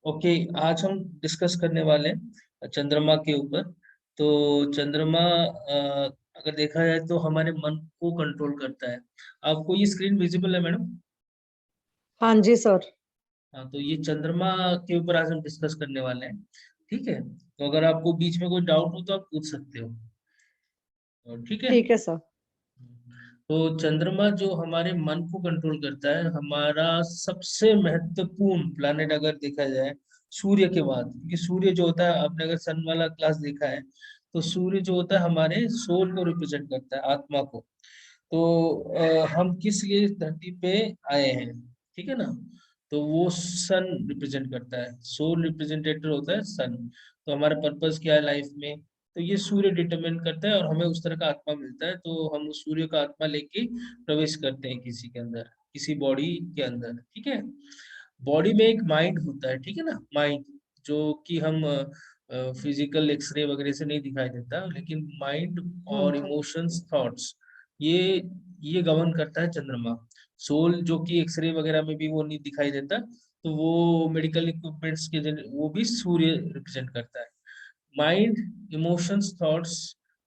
Okay, आज हम discuss करने वाले हैं चंद्रमा के ऊपर। तो चंद्रमा अगर देखा जाए तो हमारे मन को कंट्रोल करता है। आपको ये स्क्रीन विजिबल है मैडम? हाँ जी सर। हाँ, तो ये चंद्रमा के ऊपर आज हम डिस्कस करने वाले हैं। ठीक है, तो अगर आपको बीच में कोई डाउट हो तो आप पूछ सकते हो। ठीक है। ठीक है सर। तो चंद्रमा जो हमारे मन को कंट्रोल करता है, हमारा सबसे महत्वपूर्ण प्लैनेट अगर देखा जाए सूर्य के बाद, क्योंकि सूर्य जो होता है, आपने अगर सन वाला क्लास देखा है, तो सूर्य जो होता है हमारे सोल को रिप्रेजेंट करता है, आत्मा को। तो हम किस लिए इस धरती पे आए हैं, ठीक है ना? तो वो सन रिप्रेजेंट करता है, सोल रिप्रेजेंटेटिव होता है सन। तो हमारा पर्पस क्या है लाइफ में, तो ये सूर्य डिटरमिन करता है, और हमें उस तरह का आत्मा मिलता है। तो हम उस सूर्य का आत्मा लेके प्रवेश करते हैं किसी के अंदर, किसी बॉडी के अंदर। ठीक है, बॉडी में एक माइंड होता है, ठीक है ना, माइंड, जो कि हम फिजिकल एक्सरे वगैरह से नहीं दिखाई देता, लेकिन माइंड हाँ और जी। इमोशंस, थॉट्स, ये ये गवर्न करता है चंद्रमा। सोल जो कि एक्सरे वगैरह में भी वो नहीं दिखाई देता, तो वो मेडिकल इक्विपमेंट्स के वो भी सूर्य रिप्रेजेंट करता है। माइंड, इमोशंस, थॉट्स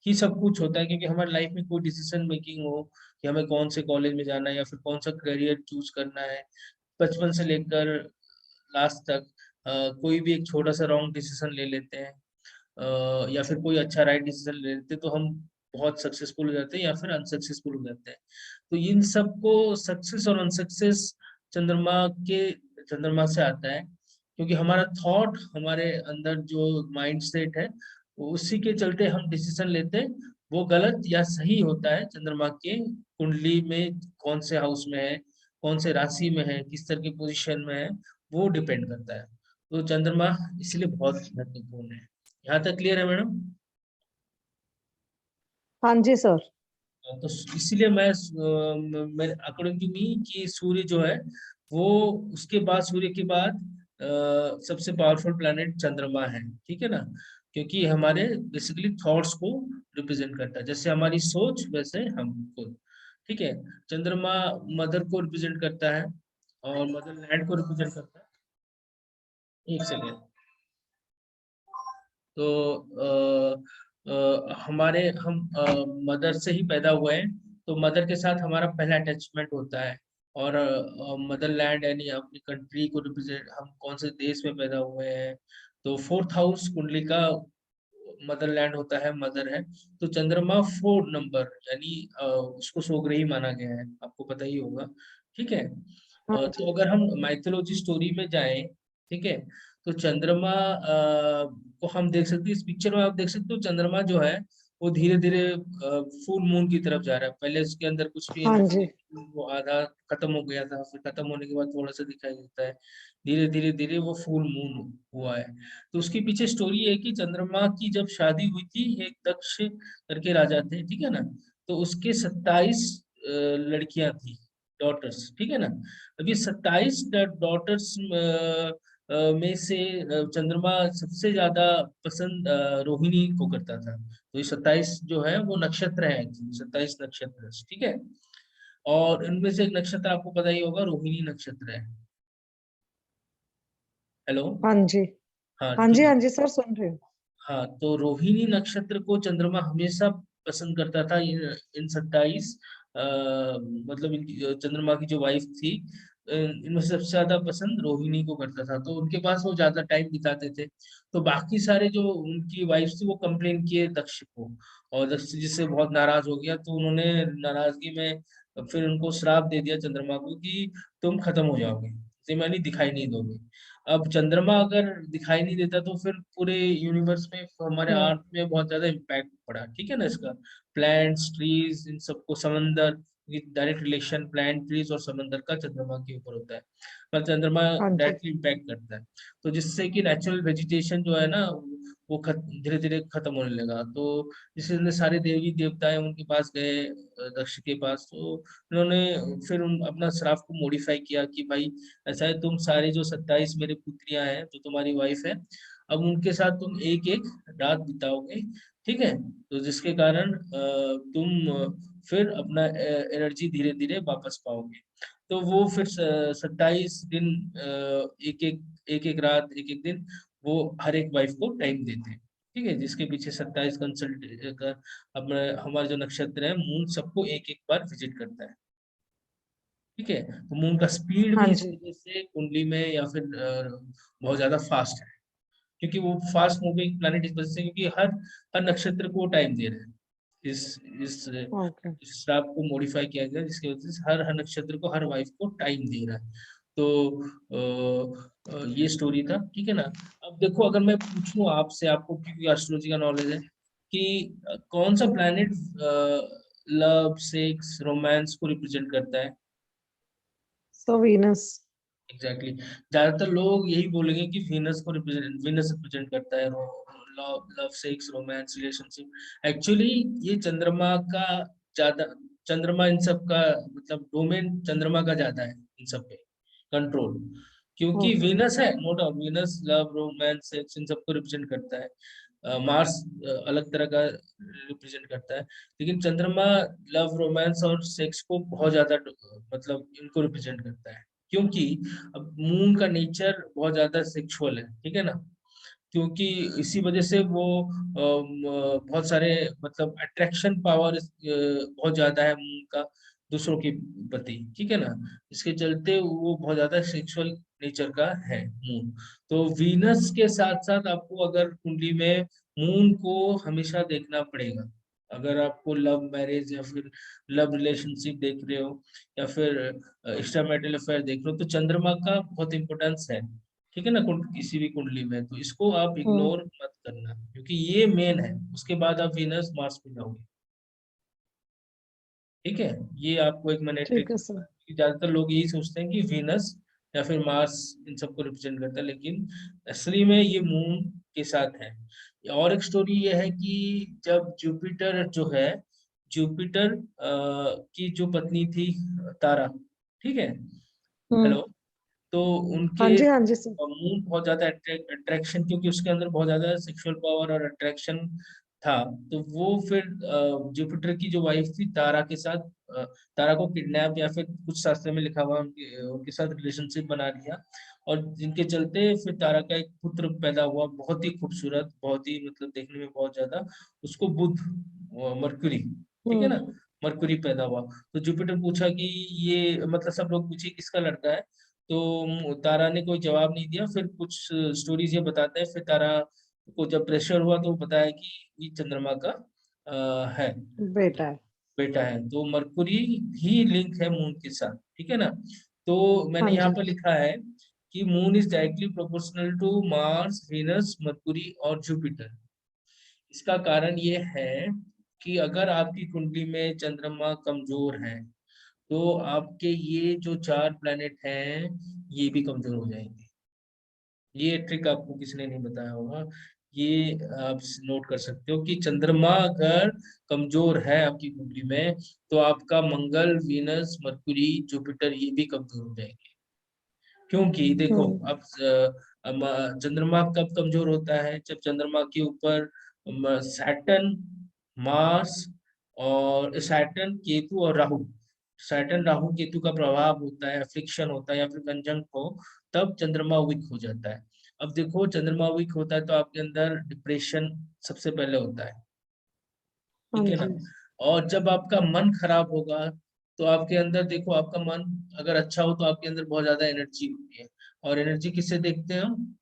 ही सब कुछ होता है, क्योंकि हमारी लाइफ में कोई डिसीजन मेकिंग हो कि हमें कौन से कॉलेज में जाना है या फिर कौन सा करियर चूज करना है, बचपन से लेकर लास्ट तक कोई भी एक छोटा सा रॉन्ग डिसीजन ले लेते हैं, या फिर कोई अच्छा राइट डिसीजन ले लेते हैं, तो हम बहुत सक्सेसफुल हो जाते हैं या फिर अनसक्सेसफुल हो जाते हैं। तो इन सबको सक्सेस और अनसक्सेस चंद्रमा के चंद्रमा से आता है, क्योंकि हमारा थॉट, हमारे अंदर जो माइंड सेट है, वो उसी के चलते हम डिसीजन लेते हैं। वो गलत या सही होता है चंद्रमा के कुंडली में, कौन से हाउस में है, कौन से राशि में है, किस तरह की पोजीशन में है, वो डिपेंड करता है। तो चंद्रमा इसलिए बहुत महत्वपूर्ण है। यहाँ तक क्लियर है मैडम? हाँ जी सर। तो इसीलिए मैं अकॉर्डिंग टू मी कि सूर्य जो है वो, उसके बाद, सूर्य के बाद सबसे पावरफुल प्लैनेट चंद्रमा है। ठीक है ना, क्योंकि हमारे बेसिकली थॉट्स को रिप्रेजेंट करता है, जैसे हमारी सोच वैसे हम खुद। ठीक है, चंद्रमा मदर को रिप्रेजेंट करता है और मदर लैंड को रिप्रेजेंट करता है। एक सेकेंड। तो हमारे हम मदर से ही पैदा हुए हैं, तो मदर के साथ हमारा पहला अटैचमेंट होता है। और मदर लैंड यानी अपनी कंट्री को रिप्रेजेंट, हम कौन से देश में पैदा हुए हैं। तो फोर्थ हाउस कुंडली का मदर लैंड होता है, मदर है। तो चंद्रमा 4 नंबर, यानी उसको स्वग्रही माना गया है, आपको पता ही होगा। ठीक है, हाँ तो जी। अगर हम माइथोलॉजी स्टोरी में जाएं, ठीक है, तो चंद्रमा को हम देख सकते हैं, इस पिक्चर में आप देख सकते हो चंद्रमा जो है वो धीरे धीरे फुल मून की तरफ जा रहा है। पहले उसके अंदर कुछ भी हाँ एनर्जी जी। नहीं थी, वो आधा खत्म हो गया था, फिर खत्म होने के बाद थोड़ा सा दिखाई देता है। धीरे धीरे धीरे वो फुल मून हुआ है। तो उसके पीछे स्टोरी है कि चंद्रमा की जब शादी हुई थी, एक दक्ष करके राजा थे, ठीक है ना, तो उसके 27 लड़कियां थी, डॉटर्स। ठीक है ना, अभी 27 डॉटर्स में से चंद्रमा सबसे ज्यादा पसंद रोहिणी को करता था। तो ये 27 जो है वो नक्षत्र है, 27 नक्षत्र, ठीक है। और इनमें से एक नक्षत्र आपको पता ही होगा, रोहिणी नक्षत्र है। हेलो। हाँ जी। हाँ, हाँ तो जी। हाँ जी सर, सुन रही हूँ। हाँ, तो रोहिणी नक्षत्र को चंद्रमा हमेशा पसंद करता था। इन 27 मतलब चंद्रमा की जो वाइफ थी, इनमें से सबसे ज्यादा पसंद रोहिणी को करता था, तो उनके पास वो ज्यादा टाइम बिताते थे। तो बाकी सारे जो उनकी वाइफ थी वो कंप्लेन किए दक्ष को, और दक्ष जिससे बहुत नाराज हो गया, तो उन्होंने नाराजगी में फिर उनको श्राप दे दिया चंद्रमा को कि तुम खत्म हो जाओगे, तुम यानी दिखाई नहीं दोगे। अब चंद्रमा अगर दिखाई नहीं देता तो फिर पूरे यूनिवर्स में, हमारे हम्म। अर्थ में बहुत ज्यादा इम्पैक्ट पड़ा, ठीक है ना इसका। प्लांट्स, ट्रीज, इन सबको, समंदर, डायरेक्ट रिलेशन प्लांट, ट्रीज और समंदर का चंद्रमा के ऊपर होता है, पर चंद्रमा हाँ जी। डायरेक्टली इम्पैक्ट करता है। तो जिससे कि नेचुरल वेजिटेशन जो है ना, वो धीरे धीरे खत्म होने लगा। तो जिसने सारे देवी देवताएं उनके पास गए, दक्ष के पास, तो उन्होंने फिर अपना श्राप को मॉडिफाई किया कि भाई ऐसा है, तुम सारी जो 27 मेरी पुत्रियां हैं, जो तुम्हारी वाइफ है, अब उनके साथ तुम एक एक रात बिताओगे। ठीक है, तो जिसके कारण तुम फिर अपना एनर्जी धीरे धीरे वापस पाओगे। तो वो फिर 27 दिन एक एक रात एक एक दिन वो हर एक वाइफ को टाइम देते हैं, ठीक है, जिसके पीछे 27 कंसल्ट का अपना हमारा जो नक्षत्र है मून सबको एक एक बार विजिट करता है, ठीक है। तो मून का स्पीड हाँ भी इस जी। वजह से कुंडली में या फिर बहुत ज्यादा फास्ट है, क्योंकि वो फास्ट मूविंग प्लैनेट इस वजह से, क्योंकि हर हर नक्षत्र को टाइम दे रहे हैं। इस ओके। इस श्राप को मॉडिफाई किया गया जिसकी वजह से हर हर नक्षत्र को हर वाइफ को टाइम दे रहा है। तो ये स्टोरी था, ठीक है ना। अब देखो अगर मैं पूछूं आपसे, आपको क्योंकि एस्ट्रोलॉजी का नॉलेज है, कि कौन सा प्लैनेट लव सेक्स रोमांस को रिप्रेजेंट करता है? सो वीनस। एग्जैक्टली ज्यादातर लोग यही बोलेंगे कि वीनस रिप्रेजेंट करता है love love sex romance relationship. Actually ये चंद्रमा का ज्यादा, चंद्रमा इन सब का मतलब डोमेन चंद्रमा का ज्यादा है इन सब पे कंट्रोल, क्योंकि ओके। वीनस है, no doubt Venus love romance sex इन सबको रिप्रेजेंट करता है। मार्स अलग तरह का रिप्रेजेंट करता है, लेकिन चंद्रमा लव रोमांस और सेक्स को बहुत ज्यादा मतलब इनको रिप्रेजेंट करता है, क्योंकि अब मून का नेचर बहुत ज्यादा सेक्सुअल है, ठीक है ना। क्योंकि इसी वजह से वो बहुत सारे मतलब अट्रैक्शन पावर बहुत ज्यादा है मून का दूसरों के प्रति, ठीक है ना। इसके चलते वो बहुत ज्यादा सेक्सुअल नेचर का है मून। तो वीनस के साथ साथ आपको अगर कुंडली में मून को हमेशा देखना पड़ेगा, अगर आपको लव मैरिज या फिर लव रिलेशनशिप देख रहे हो या फिर एक्स्ट्रा मैरिटल अफेयर देख रहे हो, तो चंद्रमा का बहुत इंपॉर्टेंस है, ठीक है ना, किसी भी कुंडली में। तो इसको आप हम्म। इग्नोर मत करना, क्योंकि ये मेन है, उसके बाद आप वीनस मार्स पे जाओगे, ठीक है। ये आपको एक मैंने ठीक ट्रिक, है सर। ज्यादातर लोग यही सोचते हैं कि वीनस या फिर मार्स इन सबको रिप्रेजेंट करता है, लेकिन असली में ये मून के साथ है। और एक स्टोरी ये है कि जब जुपिटर जो है, जुपिटर की जो पत्नी थी तारा, ठीक है, हम्म। हेलो, तो हाँ उनके जी, हाँ जी सर। मून बहुत ज्यादा अट्रैक्शन, क्योंकि उसके अंदर बहुत ज्यादा सेक्सुअल पावर और अट्रैक्शन था, तो वो फिर जुपिटर की जो वाइफ थी तारा के साथ तारा को किडनैप या फिर कुछ शास्त्र में लिखा हुआ उनके उनके साथ रिलेशनशिप बना लिया, और जिनके चलते फिर तारा का एक पुत्र पैदा हुआ, बहुत ही खूबसूरत, बहुत ही मतलब देखने में बहुत ज्यादा, उसको बुध मरकुरी, ठीक है ना, हम्म। मरकुरी पैदा हुआ। तो जुपिटर पूछा कि ये मतलब सब लोग पूछे किसका लड़का है, तो तारा ने कोई जवाब नहीं दिया। फिर कुछ स्टोरीज ये बताते हैं, फिर तारा को जब प्रेशर हुआ तो वो बताया कि ये चंद्रमा का है, बेटा है। बेटा है। तो मरकुरी भी लिंक है मून के साथ, ठीक है ना। तो मैंने हाँ यहाँ जी। पर लिखा है कि moon is directly proportional to Mars Venus Mercury और जुपिटर। इसका कारण ये है कि अगर आपकी कुंडली में चंद्रमा कमजोर है, तो आपके ये जो 4 प्लैनेट हैं ये भी कमजोर हो जाएंगे। ये ट्रिक आपको किसी ने नहीं बताया होगा, ये आप नोट कर सकते हो कि चंद्रमा अगर कमजोर है आपकी कुंडली में, तो आपका मंगल वीनस मरकुरी जुपिटर ये भी कमजोर हो जाएंगे। क्योंकि देखो हम्म। अब चंद्रमा कब कमजोर होता है, जब चंद्रमा के ऊपर सैटर्न, मार्स और सैटर्न केतु और राहु, सैटर्न राहु केतु का प्रभाव होता है, फ्रिक्शन होता है या फिर कंजंक्ट हो, तब चंद्रमा वीक हो जाता है। अब देखो चंद्रमा वीक होता है तो आपके अंदर डिप्रेशन सबसे पहले होता है, हाँ ठीक है ना। जी। और जब आपका मन खराब होगा, तो आपके अंदर देखो, आपका मन अगर अच्छा हो तो आपके अंदर बहुत ज्यादा एनर्जी होती है, और एनर्जी किससे देखते हैं हम,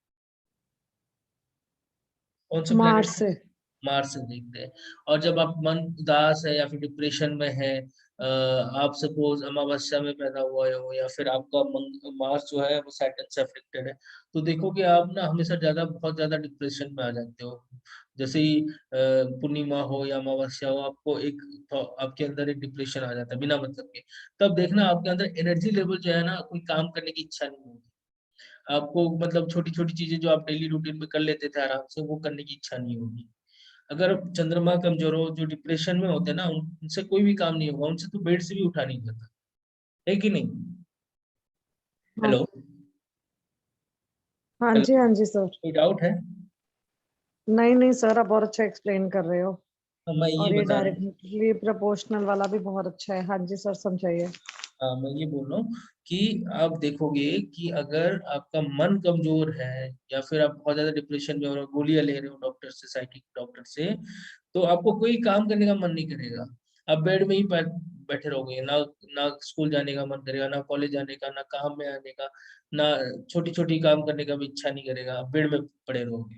कौन से प्लेनेट मार्स से? से। मार्स से देखते हैं। और जब आप मन उदास है या फिर डिप्रेशन में है, आप सपोज अमावस्या में पैदा हुए हो या फिर आपका मार्स जो है वो सैटर्न से अफेक्टेड है, तो देखो कि आप ना हमेशा ज्यादा बहुत ज्यादा डिप्रेशन में आ जाते हो। जैसे ही पूर्णिमा हो या अमावस्या हो, आपको एक आपके अंदर एक डिप्रेशन आ जाता है बिना मतलब के। तब देखना आपके अंदर एनर्जी लेवल जो है ना, कोई काम करने की इच्छा नहीं होगी आपको, मतलब छोटी छोटी चीजें जो आप डेली रूटीन में कर लेते थे आराम से, वो करने की इच्छा नहीं होगी। अगर चंद्रमा कमजोर हो, जो डिप्रेशन में होते हैं ना, उनसे कोई भी काम नहीं होगा, उनसे तो बेड से भी उठा नहीं जाता, है कि नहीं। हाँ। हेलो, हाँ हेलो, जी, हाँ जी सर। कोई डाउट है? नहीं नहीं सर, आप बहुत अच्छा एक्सप्लेन कर रहे हो। हाँ, मैं ये और ये बता रहा हूँ। डायरेक्टली प्रोपोर्शनल वाला भी बहुत अच्छा है। हाँ जी सर, समझाइए। हाँ, मैं ये बोल रहा हूँ कि आप देखोगे कि अगर आपका मन कमजोर है या फिर आप बहुत ज्यादा डिप्रेशन में हो रहे हो, गोलियां ले रहे हो डॉक्टर से, साइकिक डॉक्टर से, तो आपको कोई काम करने का मन नहीं करेगा। आप बेड में ही बैठे रहोगे, ना ना स्कूल जाने का मन करेगा, ना कॉलेज जाने का, ना काम में आने का, ना छोटी छोटी काम करने का भी इच्छा नहीं करेगा, आप बेड में पड़े रहोगे।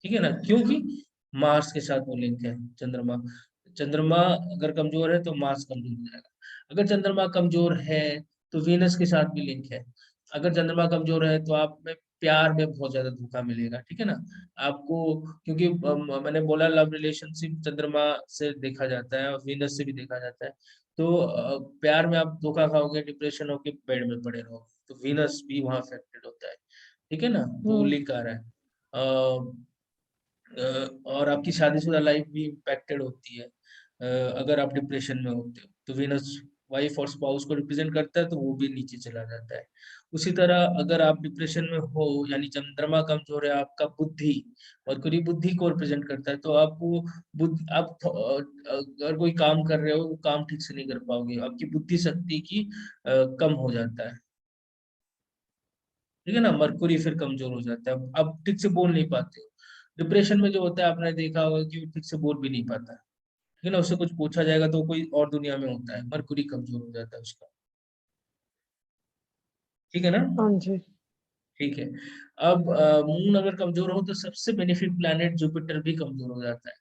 ठीक है ना, क्योंकि मार्स के साथ वो लिंक है, चंद्रमा। चंद्रमा अगर कमजोर है तो मार्स कमजोर हो जाएगा। अगर चंद्रमा कमजोर है तो वीनस के साथ भी लिंक है। अगर चंद्रमा कमजोर है तो आप में प्यार में बहुत ज्यादा धोखा मिलेगा। ठीक है ना, आपको, क्योंकि मैंने बोला लव रिलेशनशिप चंद्रमा से देखा जाता है और वीनस से भी देखा जाता है। तो प्यार में आप धोखा खाओगे, डिप्रेशन होके बेड में पड़े रहोगे, तो वीनस भी वहां अफेक्टेड होता है। ठीक है ना, तो हम्म। लिंक आ रहा है। और आपकी शादीशुदा लाइफ भी इम्पैक्टेड होती है अगर आप डिप्रेशन में होते हो, तो वीनस वाइफ और स्पाउस को रिप्रेजेंट करता है, तो वो भी नीचे चला जाता है। उसी तरह अगर आप डिप्रेशन में हो, यानी चंद्रमा कमजोर है, आपका बुद्धि, मरकुरी बुद्धि को रिप्रेजेंट करता है, तो आपको बुद्धि, आप अगर कोई काम कर रहे हो वो काम ठीक से नहीं कर पाओगे, आपकी बुद्धि शक्ति की कम हो जाता है। ठीक है ना, मरकुरी फिर कमजोर हो जाता है, आप ठीक से बोल नहीं पाते हो। डिप्रेशन में जो होता है, आपने देखा होगा कि वो ठीक से बोल भी नहीं पाता है। ठीक है ना, उससे कुछ पूछा जाएगा तो कोई और दुनिया में होता है, मरकुरी कमजोर हो जाता है उसका। ठीक है ना। हाँ जी। ठीक है। अब मून अगर कमजोर हो तो सबसे बेनिफिक प्लैनेट जुपिटर भी कमजोर हो जाता है।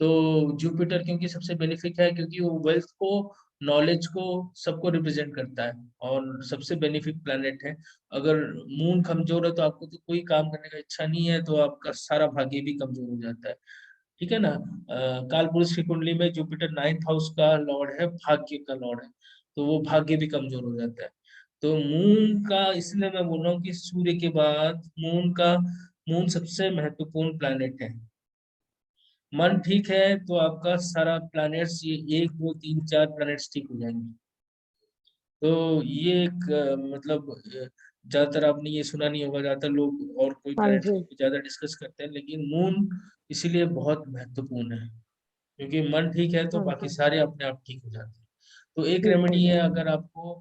तो जुपिटर क्योंकि सबसे बेनिफिक है, क्योंकि वो वेल्थ को, नॉलेज को, सबको रिप्रेजेंट करता है और सबसे बेनिफिक प्लैनेट है। अगर मून कमजोर है तो आपको तो कोई काम करने का इच्छा नहीं है, तो आपका सारा भाग्य भी कमजोर हो जाता है। ठीक है ना, काल पुरुष की कुंडली में जुपिटर 9th हाउस का लॉर्ड है, भाग्य का लॉर्ड है, तो वो भाग्य भी कमजोर हो जाता है। तो मून का, इसलिए मैं बोल रहा हूँ कि सूर्य के बाद मून सबसे महत्वपूर्ण प्लैनेट है। मन ठीक है तो आपका सारा प्लैनेट्स, ये 1 2 3 4 प्लैनेट्स ठीक हो जाएंगे। तो ये एक मतलब ज्यादातर आपने ये सुना नहीं होगा, ज्यादातर लोग और कोई हाँ प्लैनेट्स जी। को ज्यादा डिस्कस करते हैं, लेकिन मून इसीलिए बहुत महत्वपूर्ण है, क्योंकि मन ठीक है तो हाँ बाकी जी। सारे अपने आप ठीक हो जाते हैं। तो एक ठीक हो रेमेडी है, जाएंगे। अगर आपको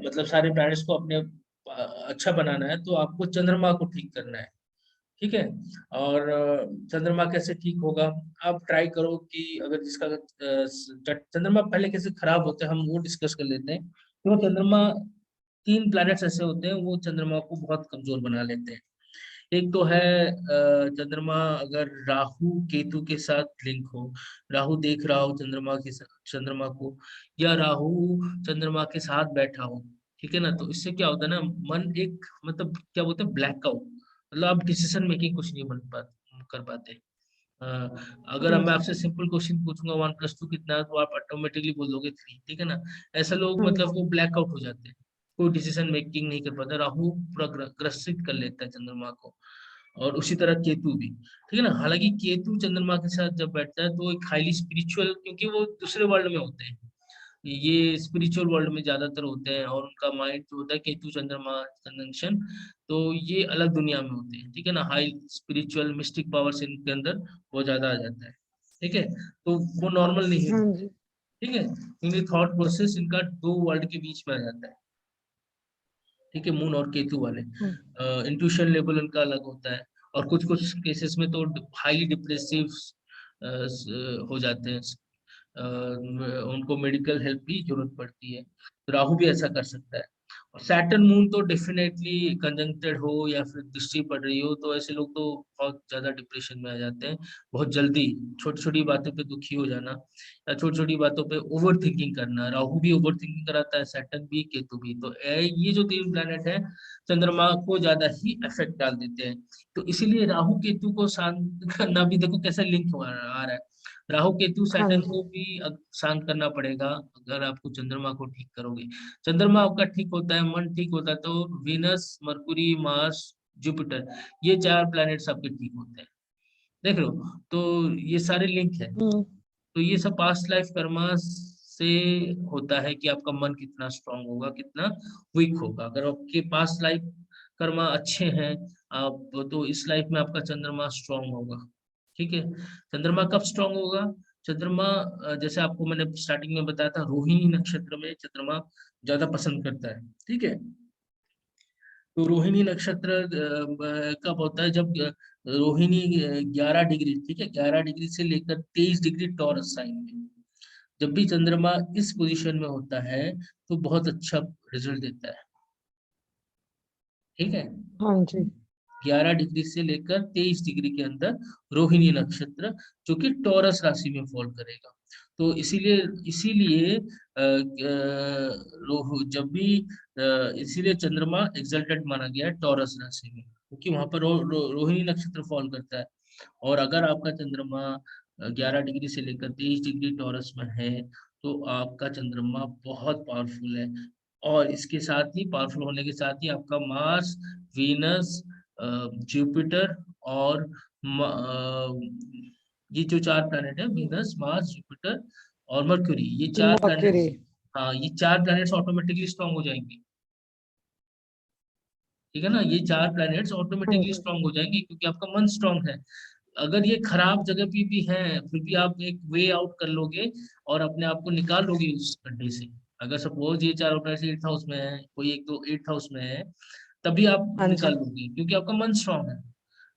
मतलब सारे प्लैनेट्स को अपने अच्छा बनाना है, तो आपको चंद्रमा को ठीक करना है। ठीक है, और चंद्रमा कैसे ठीक होगा, आप ट्राई करो कि अगर जिसका चंद्रमा पहले कैसे खराब होते हैं हम वो डिस्कस कर लेते हैं। तो चंद्रमा, 3 प्लैनेट्स ऐसे होते हैं वो चंद्रमा को बहुत कमजोर बना लेते हैं। एक तो है चंद्रमा अगर राहु केतु के साथ लिंक हो, राहु देख रहा हो चंद्रमा को, या राहु चंद्रमा के साथ बैठा हो। ठीक है ना, तो इससे क्या होता है ना, मन एक, मतलब क्या बोलते हैं, ब्लैकआउट, मतलब आप डिसीजन मेकिंग कुछ नहीं कर पाते। अ, अगर हाँ अब मैं जी। आपसे सिंपल क्वेश्चन पूछूंगा 1 + 2 कितना है, तो आप ऑटोमेटिकली बोल दोगे 3। ठीक है ना, ऐसा लोग हाँ मतलब जी। वो ब्लैकआउट हो जाते हैं, कोई डिसीजन मेकिंग नहीं कर पाता। राहु पूरा ग्रसित कर लेता है चंद्रमा को, और उसी तरह केतु भी। ठीक है ना, हालांकि केतु चंद्रमा के साथ जब बैठता है तो एक हाईली स्पिरिचुअल, क्योंकि वो दूसरे वर्ल्ड में होते हैं, ये स्पिरिचुअल वर्ल्ड में ज्यादातर होते हैं, और उनका माइंड जो होता है केतु चंद्रमा कंजंक्शन, तो ये अलग दुनिया में होते हैं। ठीक है ना, हाई स्पिरिचुअल मिस्टिक पावर्स इनके अंदर वो ज्यादा आ जाता है। ठीक है, तो वो नॉर्मल नहीं हाँ है। जी। ठीक है, क्योंकि थॉट प्रोसेस इनका 2 वर्ल्ड के बीच में आ जाता है। ठीक है, मून और केतु वाले, हाँ। इंट्यूशन लेवल उनका अलग होता है, और कुछ कुछ केसेस में तो हाईली डिप्रेसिव हो जाते हैं। उनको मेडिकल हेल्प की जरूरत पड़ती है, तो राहु भी ऐसा कर सकता है। और सैटर्न मून तो डेफिनेटली कंजंक्टेड हो या फिर दृष्टि पड़ रही हो, तो ऐसे लोग तो बहुत ज्यादा डिप्रेशन में आ जाते हैं बहुत जल्दी। छोटी छोटी बातों पे दुखी हो जाना, या छोटी छोटी बातों पे ओवर थिंकिंग करना, राहु भी ओवर थिंकिंग कराता है, सैटर्न भी, केतु भी। तो ये जो 3 प्लैनेट है चंद्रमा को ज्यादा ही इफेक्ट डाल देते हैं। तो इसीलिए राहु केतु को शांत करना भी, देखो कैसा लिंक आ रहा है, राहु केतु हाँ सैटर्न जी। को भी शांत करना पड़ेगा अगर आपको चंद्रमा को ठीक करोगे। चंद्रमा आपका ठीक होता है, मन ठीक होता है, तो वीनस, मरकुरी, मार्स, जुपिटर, ये 4 प्लैनेट्स आपके ठीक होते हैं। देख लो, तो ये सारे लिंक है। हम्म। तो ये सब पास्ट लाइफ कर्मा से होता है कि आपका मन कितना स्ट्रांग होगा, कितना वीक होगा। अगर आपके पास्ट लाइफ कर्मा अच्छे हैं आप, तो इस लाइफ में आपका चंद्रमा स्ट्रांग होगा। ठीक है, चंद्रमा कब स्ट्रांग होगा, चंद्रमा जैसे आपको मैंने स्टार्टिंग में बताया था, रोहिणी नक्षत्र में चंद्रमा ज्यादा पसंद करता है। ठीक है, तो रोहिणी नक्षत्र कब होता है, जब रोहिणी 11 डिग्री, ठीक है, 11 डिग्री से लेकर 23 डिग्री टॉरस साइन में जब भी चंद्रमा इस पोजीशन में होता है तो बहुत अच्छा रिजल्ट देता है। ठीक है, हाँ जी। 11 डिग्री से लेकर 23 डिग्री के अंदर रोहिणी नक्षत्र, जो कि टॉरस राशि में फॉल करेगा। तो इसीलिए इसीलिए जब भी इसीलिए चंद्रमा एक्सल्टेड माना गया है टॉरस राशि में, क्योंकि वहां पर रोहिणी नक्षत्र फॉल करता है। और अगर आपका चंद्रमा 11 डिग्री से लेकर 23 डिग्री टॉरस में है तो आपका चंद्रमा बहुत पावरफुल है। और इसके साथ ही, पावरफुल होने के साथ ही, आपका मार्स, वीनस, जुपिटर और ये जो 4 प्लैनेट है, वीनस, मार्स, जुपिटर और मर्क्यूरी, ये 4 प्लैनेट्स, मर्क्यूरी। हाँ, ये 4 प्लैनेट्स ऑटोमेटिकली स्ट्रांग हो जाएंगे। ठीक है ना, ये 4 प्लैनेट्स हाँ ऑटोमेटिकली जी। स्ट्रांग हो जाएंगे क्योंकि आपका मन स्ट्रांग है। अगर ये खराब जगह पे भी है फिर भी आप एक वे आउट कर लोगे और अपने आप को निकाल लोगे उस गड्ढे से। अगर सपोज ये 4 प्लैनेट्स 8th हाउस में है, कोई एक तो 8th हाउस में है, तभी आप हाँ निकाल जी। लोगे क्योंकि आपका मन स्ट्रांग है।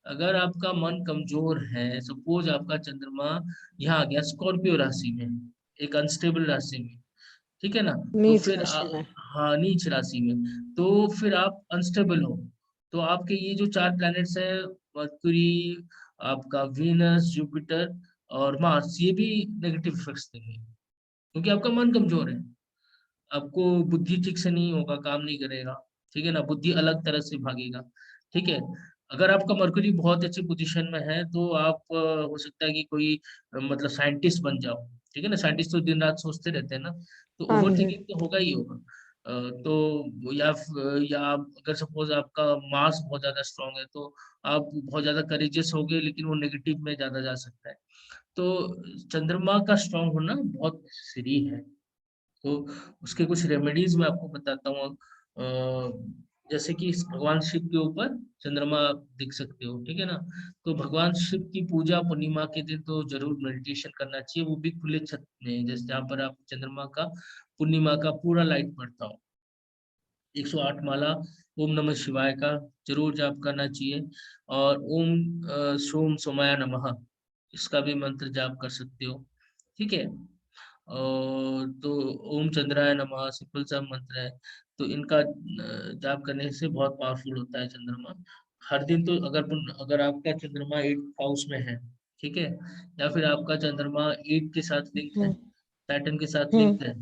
अगर आपका मन कमजोर है, सपोज आपका चंद्रमा यहाँ आ गया स्कॉर्पियो राशि में, एक अनस्टेबल राशि में, ठीक है ना, तो नीच फिर राशि में। हाँ, नीच राशि में, तो फिर आप अनस्टेबल हो। तो आपके ये जो 4 प्लैनेट्स है, मर्क्यूरी, आपका वीनस, जुपिटर और मार्स, ये भी नेगेटिव इफेक्ट्स देंगे क्योंकि आपका मन कमजोर है। आपको बुद्धि ठीक से नहीं होगा, काम नहीं करेगा। ठीक है ना, बुद्धि अलग तरह से भागेगा। ठीक है, अगर आपका मरकरी बहुत अच्छी पोजीशन में है तो आप हो सकता है कि कोई मतलब साइंटिस्ट बन जाओ। ठीक है ना, साइंटिस्ट तो दिन रात सोचते रहते हैं ना, तो हाँ ओवर जी। थिंकिंग तो होगा ही होगा। तो या अगर सपोज आपका मास बहुत ज्यादा स्ट्रांग है तो आप बहुत ज्यादा करेजियस होगे, लेकिन वो नेगेटिव में ज्यादा जा सकता है। तो चंद्रमा का स्ट्रांग होना बहुत सही है। तो उसके कुछ रेमेडीज मैं आपको बताता हूँ। जैसे कि भगवान शिव के ऊपर चंद्रमा आप देख सकते हो। ठीक है ना, तो भगवान शिव की पूजा पूर्णिमा के दिन तो जरूर मेडिटेशन करना चाहिए, वो भी खुले छत में, जैसे जहाँ पर आप चंद्रमा का पूर्णिमा का पूरा लाइट पड़ता हो। 108 माला ओम नमः शिवाय का जरूर जाप करना चाहिए। और ओम सोम सोमाया नमः, इसका भी मंत्र जाप कर सकते हो। ठीक है, और तो ओम चंद्राय नमः सिंपल सा मंत्र है, तो इनका जाप करने से बहुत पावरफुल होता है चंद्रमा। हर दिन तो अगर आपका चंद्रमा 8th हाउस में है, ठीक है, या फिर आपका चंद्रमा 8 के साथ लिंक है, हम्म। सैटर्न के साथ हम्म। लिंक है,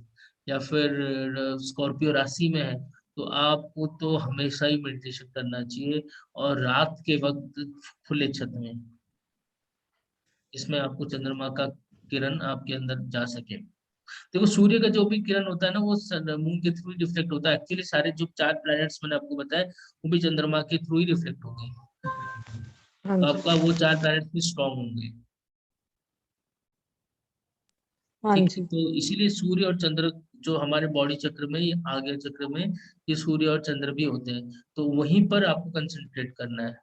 या फिर स्कॉर्पियो राशि में है, तो आपको तो हमेशा ही मेडिटेशन करना चाहिए, और रात के वक्त खुले छत में, इसमें आपको चंद्रमा का किरण आपके अंदर जा सके। देखो, सूर्य का जो भी किरण होता है ना, वो मून के थ्रू रिफ्लेक्ट होता है। एक्चुअली सारे जो 4 प्लैनेट्स मैंने आपको बताया वो भी चंद्रमा के थ्रू ही रिफ्लेक्ट होंगे, हाँ तो जी। आपका वो 4 प्लैनेट्स भी स्ट्रांग होंगे। हाँ ठीक है, जी। तो इसीलिए सूर्य और चंद्र जो हमारे बॉडी चक्र में, आगे चक्र में, ये सूर्य और चंद्र भी होते हैं, तो वहीं पर आपको कंसंट्रेट करना है।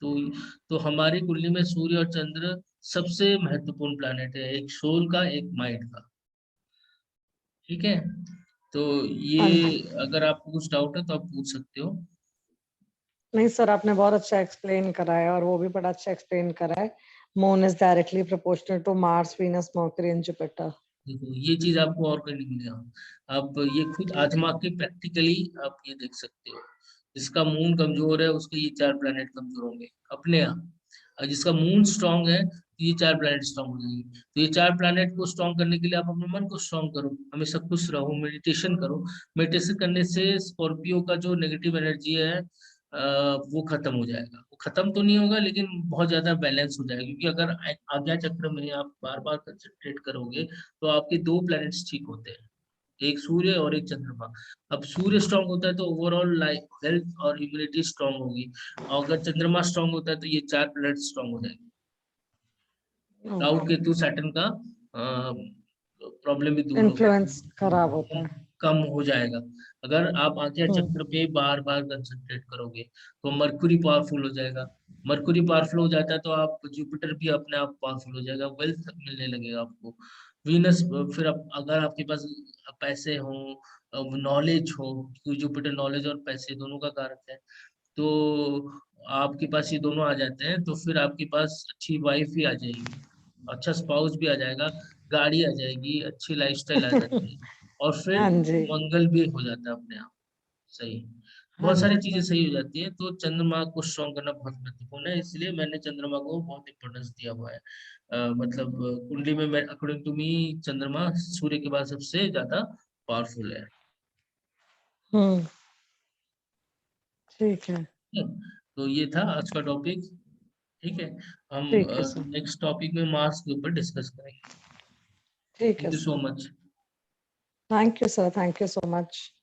तो हमारी कुंडली में सूर्य और चंद्र सबसे महत्वपूर्ण प्लैनेट है, एक सोल का, एक माइंड का। ठीक है, तो ये, हाँ जी। अगर आपको कुछ डाउट है तो आप पूछ सकते हो। नहीं सर, आपने बहुत अच्छा एक्सप्लेन करा है, और वो भी बड़ा अच्छा एक्सप्लेन करा है। Moon is directly proportional to Mars, Venus, Mercury and Jupiter. देखो, ये चीज आपको और कहीं नहीं मिलेगा, आप ये खुद आजमा के प्रैक्टिकली आप ये देख सकते हो। जिसका मून कमजोर है उसके ये 4 प्लैनेट कमजोर होंगे अपने आप, और जिसका मून स्ट्रांग है तो ये 4 प्लैनेट स्ट्रांग हो जाएंगे। तो ये 4 प्लैनेट को स्ट्रांग करने के लिए आप अपने मन को स्ट्रांग करो, हमेशा खुश रहो, मेडिटेशन करो। मेडिटेशन करने से स्कॉर्पियो का जो नेगेटिव एनर्जी है वो खत्म हो जाएगा। वो खत्म तो नहीं होगा लेकिन बहुत ज्यादा बैलेंस हो जाएगा, क्योंकि अगर आज्ञा चक्र में आप बार बार कंसंट्रेट करोगे तो आपके 2 प्लैनेट्स ठीक होते हैं, एक सूर्य और एक चंद्रमा। अब सूर्य स्ट्रांग होता है तो ओवरऑल लाइफ, हेल्थ और इम्यूनिटी स्ट्रांग होगी, और अगर चंद्रमा स्ट्रांग होता है तो ये 4 प्लैनेट स्ट्रांग हो जाएंगे। राहु ओके। केतु सैटर्न का प्रॉब्लम भी दूर होगा, इन्फ्लुएंस खराब होता है। कम हो जाएगा। अगर आप आज्ञा चक्र पे बार बार कंसंट्रेट करोगे तो मरकुरी पावरफुल हो जाएगा। मरकुरी पावरफुल हो जाता है तो आप जुपिटर भी अपने आप पावरफुल हो जाएगा, वेल्थ मिलने लगेगा आपको। वीनस फिर अगर आपके पास पैसे हो, नॉलेज हो, क्योंकि जुपिटर नॉलेज और पैसे दोनों का कारक है, तो आपके पास ये दोनों आ जाते हैं तो फिर आपके पास अच्छी वाइफ भी आ जाएगी, अच्छा स्पाउस भी आ जाएगा, गाड़ी आ जाएगी, अच्छी लाइफस्टाइल आ जाती है, और फिर हाँ जी, मंगल भी हो जाता है अपने आप। सही, हाँ बहुत सारी जी चीजें सर। सही हो जाती है, तो चंद्रमा को स्ट्रॉन्ग करना बहुत महत्वपूर्ण है, इसलिए मैंने चंद्रमा को बहुत इंपॉर्टेंस दिया हुआ है। मतलब कुंडली में मैं अकॉर्डिंग टू मी चंद्रमा सूर्य के बाद सबसे ज्यादा पावरफुल है। हम्म, ठीक है। तो ये था आज का टॉपिक। ठीक है, हम ठीक है सर। नेक्स्ट टॉपिक में मार्स के ऊपर डिस्कस करेंगे। ठीक है thank you so sir. Much. Thank you sir, thank you so much.